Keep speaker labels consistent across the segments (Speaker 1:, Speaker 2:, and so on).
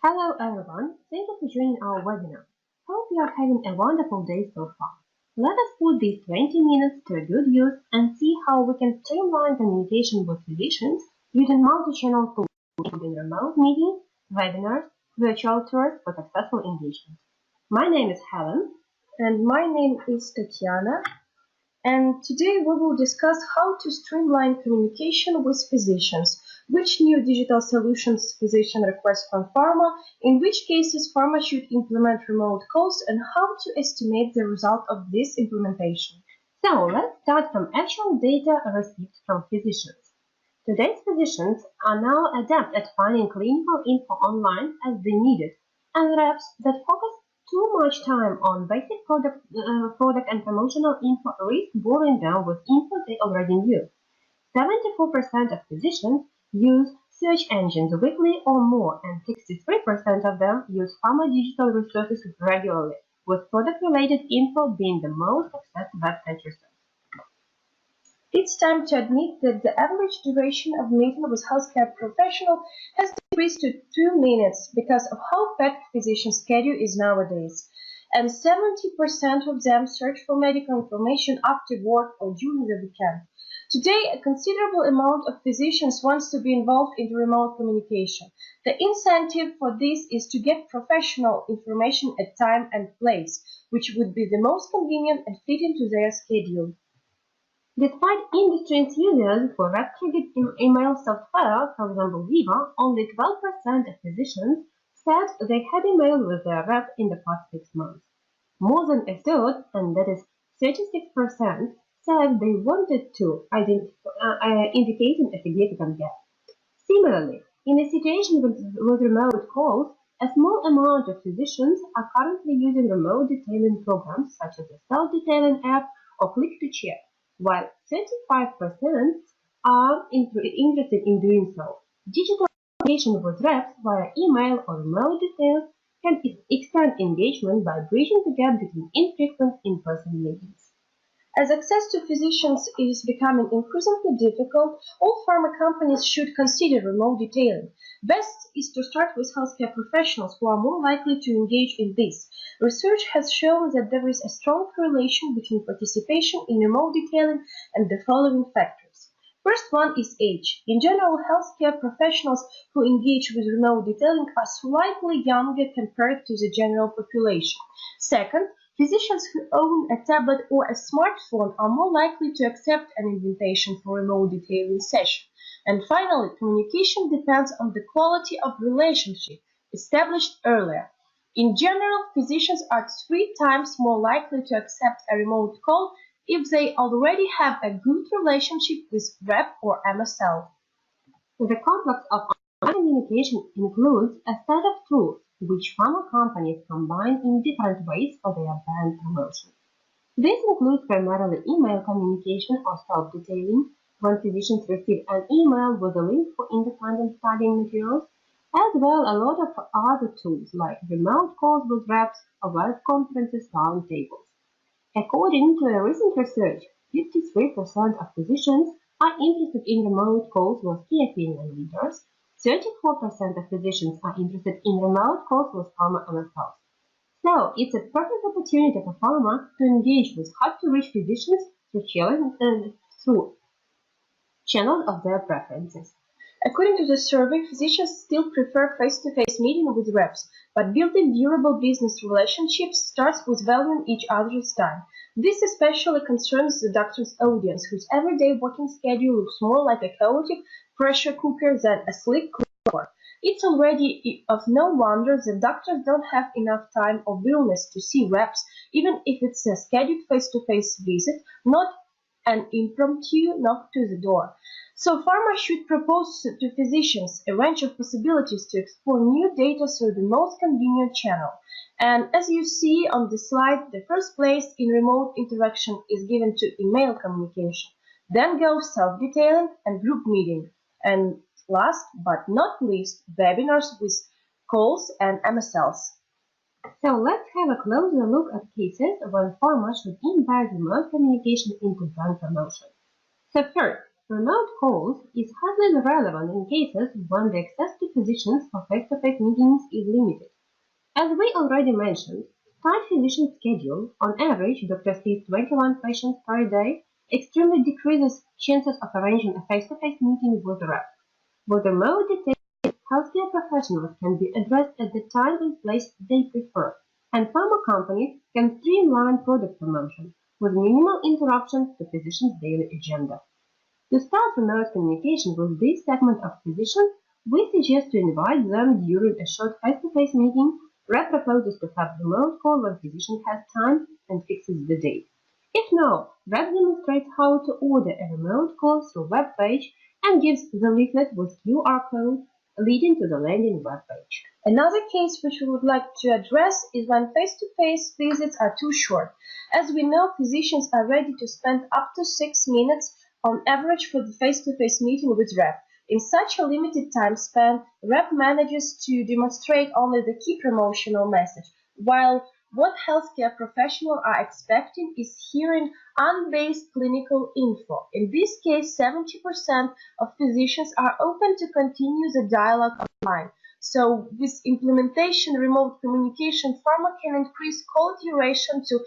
Speaker 1: Hello everyone, thank you for joining our webinar. Hope you are having a wonderful day so far. Let us put these 20 minutes to a good use and see how we can streamline communication with physicians using multi-channel tools, including remote meetings, webinars, virtual tours for successful engagement. My name is Helen.
Speaker 2: And my name is Tatiana. And today we will discuss how to streamline communication with physicians, which new digital solutions physician requests from pharma, in which cases pharma should implement remote calls, and how to estimate the result of this implementation.
Speaker 1: So let's start from actual data received from physicians. Today's physicians are now adept at finding clinical info online as they need it, and reps that focus too much time on basic product and promotional info risk boring down with info they already knew. 74% of physicians use search engines weekly or more, and 63% of them use pharma digital resources regularly, with product-related info being the most accessed website resource.
Speaker 2: It's time to admit that the average duration of meeting with healthcare professional has decreased to 2 minutes because of how packed physician schedule is nowadays. And 70% of them search for medical information after work or during the weekend. Today, a considerable amount of physicians wants to be involved in the remote communication. The incentive for this is to get professional information at time and place, which would be the most convenient and fitting to their schedule.
Speaker 1: Despite industry enthusiasm for rep-triggered email software, for example Viva, only 12% of physicians said they had emailed with their rep in the past 6 months. More than a third, and that is 36%, said they wanted to, indicating a significant gap. Similarly, in a situation with remote calls, a small amount of physicians are currently using remote detailing programs such as the self-detailing app or click-to-chat, while 35% are interested in doing so. Digital communication with reps via email or remote details can extend engagement by bridging the gap between infrequent in-person meetings.
Speaker 2: As access to physicians is becoming increasingly difficult, all pharma companies should consider remote detailing. Best is to start with healthcare professionals who are more likely to engage in this. Research has shown that there is a strong correlation between participation in remote detailing and the following factors. First one is age. In general, healthcare professionals who engage with remote detailing are slightly younger compared to the general population. Second, physicians who own a tablet or a smartphone are more likely to accept an invitation for a remote detailing session. And finally, communication depends on the quality of relationship established earlier. In general, physicians are 3 times more likely to accept a remote call if they already have a good relationship with rep or MSL.
Speaker 1: The complex of online communication includes a set of tools which pharma companies combine in different ways for their brand promotion. This includes primarily email communication or self-detailing, when physicians receive an email with a link for independent studying materials, as well a lot of other tools like remote calls with reps or web conferences roundtables. According to a recent research, 53% of physicians are interested in remote calls with key opinion leaders, 34% of physicians are interested in remote calls with pharma MSLs. So, it's a perfect opportunity for pharma to engage with hard-to-reach physicians through channels of their preferences.
Speaker 2: According to the survey, physicians still prefer face-to-face meeting with reps, but building durable business relationships starts with valuing each other's time. This especially concerns the doctor's audience, whose everyday working schedule looks more like a chaotic pressure cooker than a sleek cooker. It's already of no wonder that doctors don't have enough time or willingness to see reps, even if it's a scheduled face-to-face visit, not an impromptu knock to the door. So pharma should propose to physicians a range of possibilities to explore new data through the most convenient channel. And as you see on the slide, the first place in remote interaction is given to email communication. Then goes self-detailing and group meeting. And last but not least, webinars with calls and MSLs.
Speaker 1: So let's have a closer look at cases when pharma should embed remote communication into brand promotion. So first, remote calls is highly relevant in cases when the access to physicians for face-to-face meetings is is limited. As we already mentioned, tight physician schedule, on average, doctor sees 21 patients per day, extremely decreases chances of arranging a face-to-face meeting with a rep. With remote details, healthcare professionals can be addressed at the time and place they prefer, and pharma companies can streamline product promotion with minimal interruptions to physicians' daily agenda. To start remote communication with this segment of physicians, we suggest to invite them during a short face-to-face meeting. Rep proposes to have remote call when physician has time and fixes the date. If no, Rep demonstrates how to order a remote call through web page and gives the leaflet with QR code leading to the landing web page.
Speaker 2: Another case which we would like to address is when face-to-face visits are too short. As we know, physicians are ready to spend up to 6 minutes on average for the face-to-face meeting with rep. In such a limited time span, rep manages to demonstrate only the key promotional message, while what healthcare professionals are expecting is hearing unbased clinical info. In this case, 70% of physicians are open to continue the dialogue online. So with implementation remote communication, pharma can increase call duration to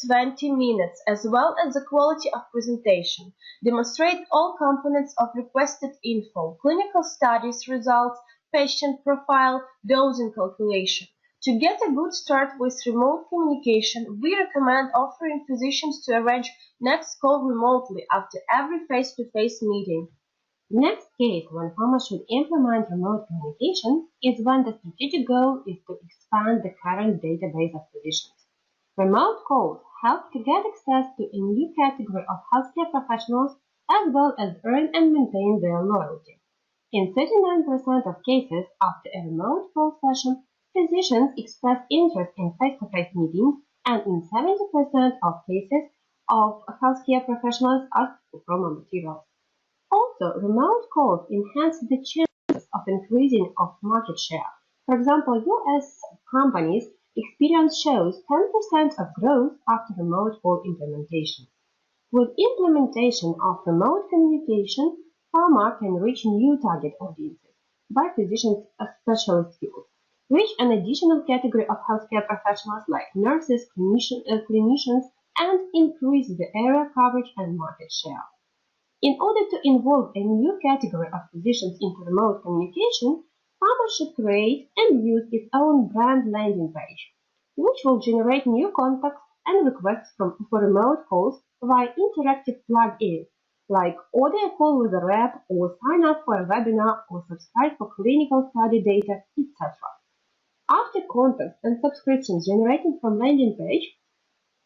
Speaker 2: 15-20 minutes, as well as the quality of presentation. Demonstrate all components of requested info, clinical studies results, patient profile, dosing calculation. To get a good start with remote communication, we recommend offering physicians to arrange next call remotely after every face-to-face meeting.
Speaker 1: The next case when pharma should implement remote communication is when the strategic goal is to expand the current database of physicians. Remote calls help to get access to a new category of healthcare professionals as well as earn and maintain their loyalty. In 39% of cases after a remote call session, physicians express interest in face-to-face meetings, and in 70% of cases of healthcare professionals ask for promo materials. Also, remote calls enhance the chances of increasing of market share. For example, US companies' experience shows 10% of growth after remote call implementation. With implementation of remote communication, pharma can reach new target audiences by physicians' specialist fields, reach an additional category of healthcare professionals like nurses, clinicians, and increase the area coverage and market share. In order to involve a new category of physicians into remote communication, pharma should create and use its own brand landing page, which will generate new contacts and requests for remote calls via interactive plug-in, like order a call with a rep or sign up for a webinar or subscribe for clinical study data, etc. After contacts and subscriptions generated from landing page,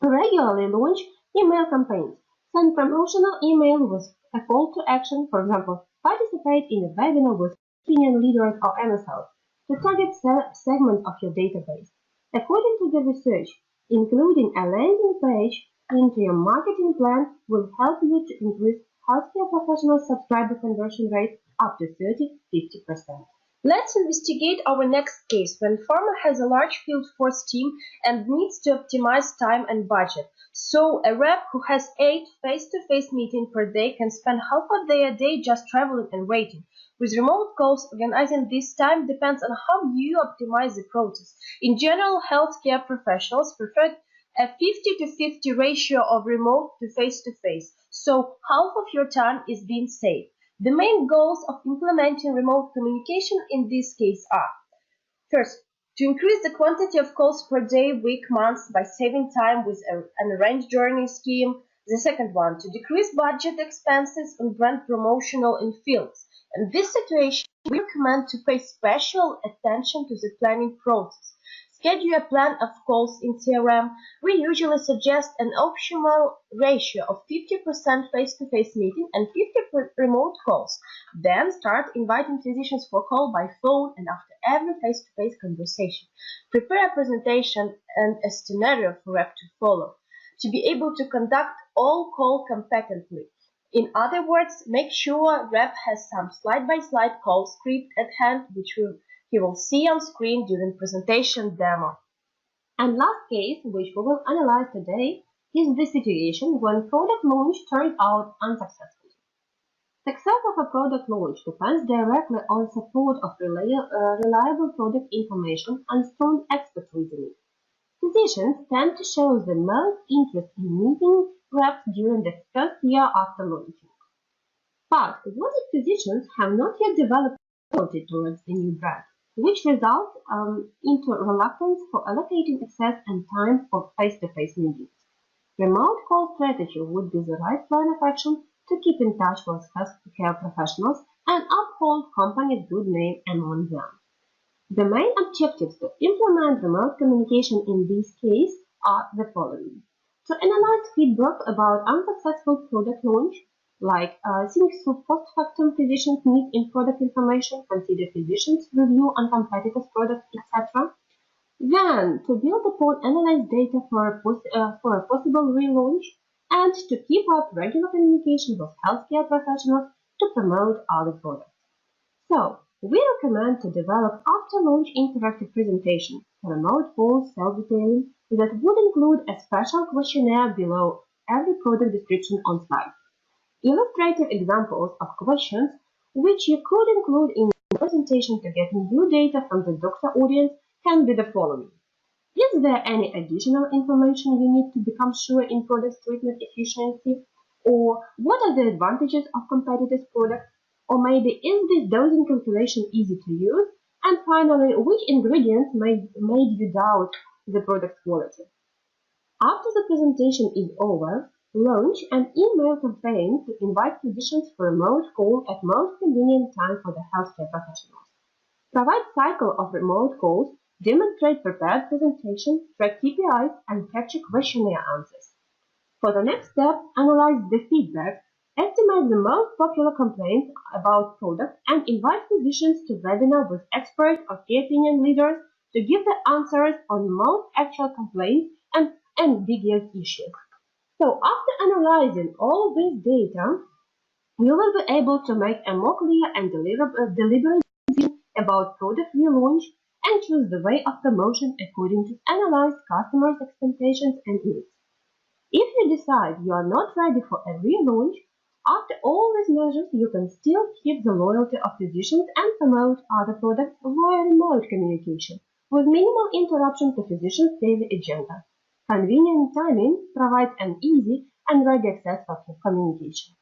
Speaker 1: regularly launch email campaigns. Send promotional email with a call to action, for example, participate in a webinar with opinion leaders or MSLs to target segments of your database. According to the research, including a landing page into your marketing plan will help you to increase healthcare professional subscriber conversion rate up to 30-50%.
Speaker 2: Let's investigate our next case when pharma has a large field force team and needs to optimize time and budget. So a rep who has 8 face-to-face meetings per day can spend half of their day just traveling and waiting. With remote calls, organizing this time depends on how you optimize the process. In general, healthcare professionals prefer a 50-50 ratio of remote to face-to-face, so half of your time is being saved. The main goals of implementing remote communication in this case are: first, to increase the quantity of calls per day, week, months by saving time with an arranged journey scheme. The second one, to decrease budget expenses on brand promotional in fields. In this situation, we recommend to pay special attention to the planning process. Schedule a plan of calls in CRM. We usually suggest an optimal ratio of 50% face-to-face meeting and 50% remote calls. Then start inviting physicians for call by phone and after every face-to-face conversation. Prepare a presentation and a scenario for rep to follow, to be able to conduct all call competently. In other words, make sure rep has some slide-by-slide call script at hand, which he will see on screen during presentation demo.
Speaker 1: And last case, which we will analyze today, is the situation when product launch turned out unsuccessful. Success of a product launch depends directly on support of reliable product information and strong expert reasoning. Physicians tend to show the most interest in meeting reps during the first year after launching. But what if physicians have not yet developed loyalty towards the new brand, which results into reluctance for allocating access and time for face-to-face meetings? Remote call strategy would be the right plan of action to keep in touch with healthcare professionals and uphold company's good name among them. The main objectives to implement remote communication in this case are the following: to analyze feedback about unsuccessful product launch, like think through post-factum physicians' needs in product information, consider physicians' review on competitors' products, etc. Then, to build upon analyzed data for a possible relaunch, and to keep up regular communication with healthcare professionals to promote other products. So, we recommend to develop after-launch interactive presentation, remote calls, self-detailing, that would include a special questionnaire below every product description on slide. Illustrative examples of questions which you could include in your presentation to get new data from the doctor audience can be the following. Is there any additional information you need to become sure in product treatment efficiency? Or what are the advantages of competitors' products? Or maybe is this dosing calculation easy to use? And finally, which ingredients made you doubt the product quality? After the presentation is over, launch an email campaign to invite physicians for a remote call at most convenient time for the healthcare professionals. Provide cycle of remote calls, demonstrate prepared presentation, track KPIs, and capture questionnaire answers. For the next step, analyze the feedback, estimate the most popular complaints about products, and invite physicians to webinar with experts or key opinion leaders to give the answers on most actual complaints and biggest issues. So after analyzing all this data, you will be able to make a more clear and deliberate decision about product relaunch and choose the way of promotion according to analyzed customers' expectations and needs. If you decide you are not ready for a relaunch, after all these measures you can still keep the loyalty of physicians and promote other products via remote communication, with minimal interruption to physicians' daily agenda. Convenient timing provides an easy and ready access for communication.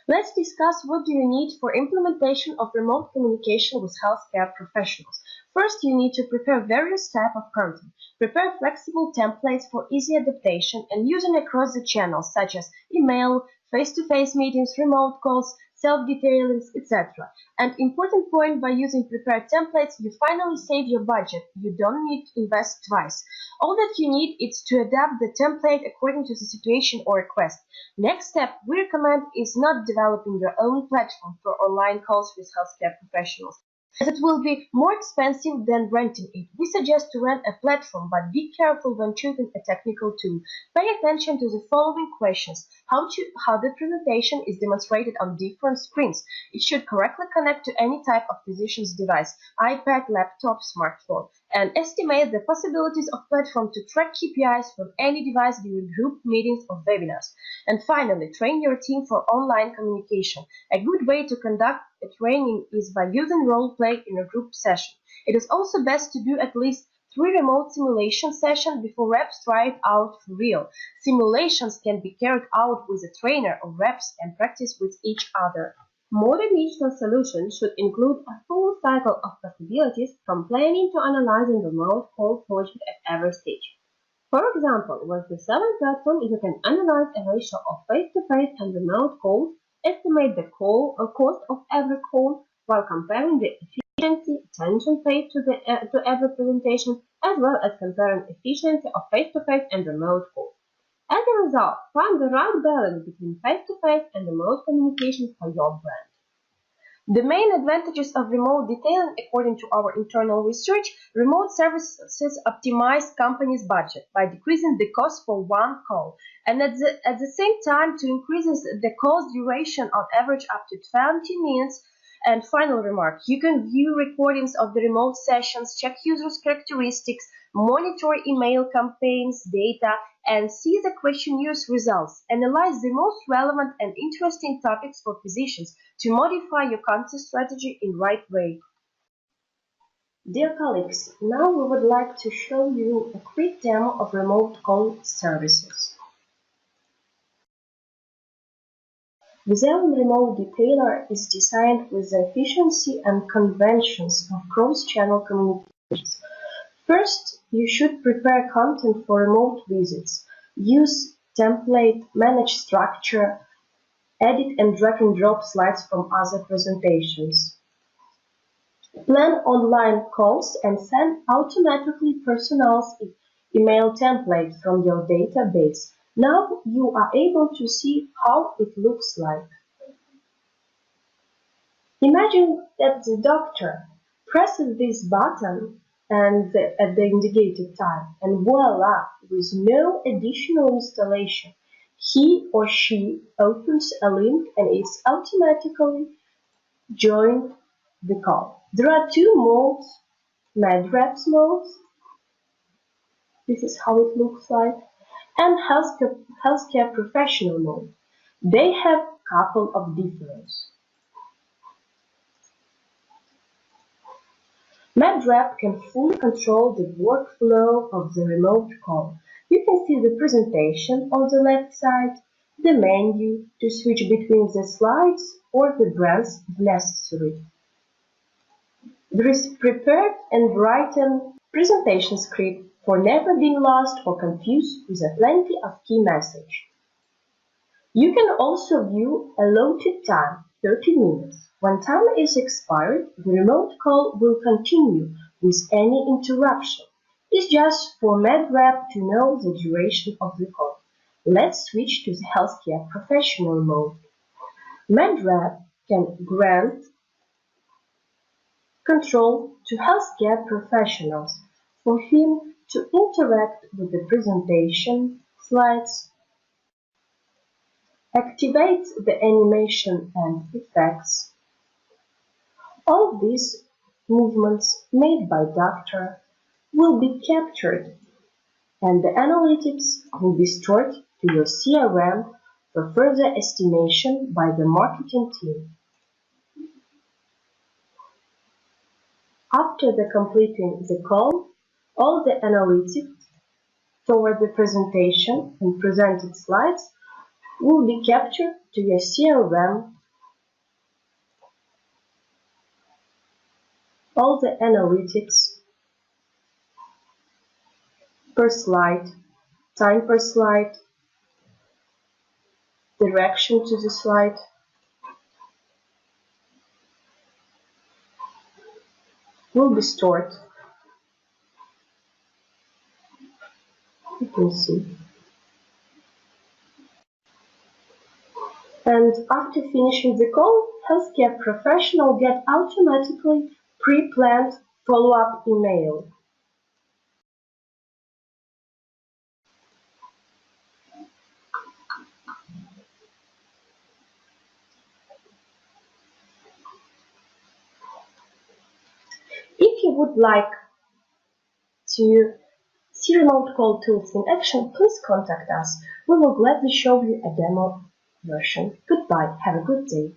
Speaker 2: Let's discuss what do you need for implementation of remote communication with healthcare professionals. First, you need to prepare various types of content. Prepare flexible templates for easy adaptation and using across the channels such as email, face-to-face meetings, remote calls, self-detailings, etc. And important point, by using prepared templates, you finally save your budget. You don't need to invest twice. All that you need is to adapt the template according to the situation or request. Next step we recommend is not developing your own platform for online calls with healthcare professionals, as it will be more expensive than renting it. We suggest to rent a platform, but be careful when choosing a technical tool. Pay attention to the following questions. How the presentation is demonstrated on different screens. It should correctly connect to any type of physician's device, iPad, laptop, smartphone, and estimate the possibilities of platform to track KPIs from any device during group meetings or webinars. And finally, train your team for online communication. A good way to conduct a training is by using role play in a group session. It is also best to do at least 3 remote simulation sessions before reps try it out for real. Simulations can be carried out with a trainer or reps and practice with each other.
Speaker 1: Modern digital solutions should include a full cycle of possibilities from planning to analyzing remote call project at every stage. For example, with the 7 platform, you can analyze a ratio of face-to-face and remote calls, estimate the cost of every call, while comparing the efficiency, attention paid to every presentation, as well as comparing efficiency of face-to-face and remote calls. As a result, find the right balance between face-to-face and remote communication for your brand.
Speaker 2: The main advantages of remote detailing, according to our internal research, remote services optimize companies' budget by decreasing the cost for one call, and at the same time to increase the call duration on average up to 20 minutes, And final remark, you can view recordings of the remote sessions, check users' characteristics, monitor email campaigns data, and see the questionnaires results. Analyze the most relevant and interesting topics for physicians to modify your content strategy in the right way. Dear colleagues, now we would like to show you a quick demo of remote call services. The Xeon Remote Detailer is designed with the efficiency and conventions of cross-channel communications. First, you should prepare content for remote visits. Use template, manage structure, edit and drag and drop slides from other presentations. Plan online calls and send automatically personalized email templates from your database. Now you are able to see how it looks like. Imagine that the doctor presses this button and at the indicated time, and voila, with no additional installation, he or she opens a link and is automatically joined the call. There are two modes, MedReps mode, this is how it looks like, and healthcare professional mode. They have a couple of differences. MedRep can fully control the workflow of the remote call. You can see the presentation on the left side, the menu to switch between the slides or the brands if necessary. There is prepared and written presentation script for never being lost or confused with plenty of key message. You can also view allotted time, 30 minutes. When time is expired, the remote call will continue with any interruption. It's just for MedRep to know the duration of the call. Let's switch to the healthcare professional mode. MedRep can grant control to healthcare professionals for him to interact with the presentation, slides, activate the animation and effects. All these movements made by doctor will be captured and the analytics will be stored to your CRM for further estimation by the marketing team. After the completing the call, all the analytics toward the presentation and presented slides will be captured to your CRM. All the analytics per slide, time per slide, direction to the slide, will be stored. You can see. And after finishing the call, healthcare professional get automatically pre-planned follow-up email. If you would like to see remote call tools in action, please contact us. We will gladly show you a demo version. Goodbye. Have a good day.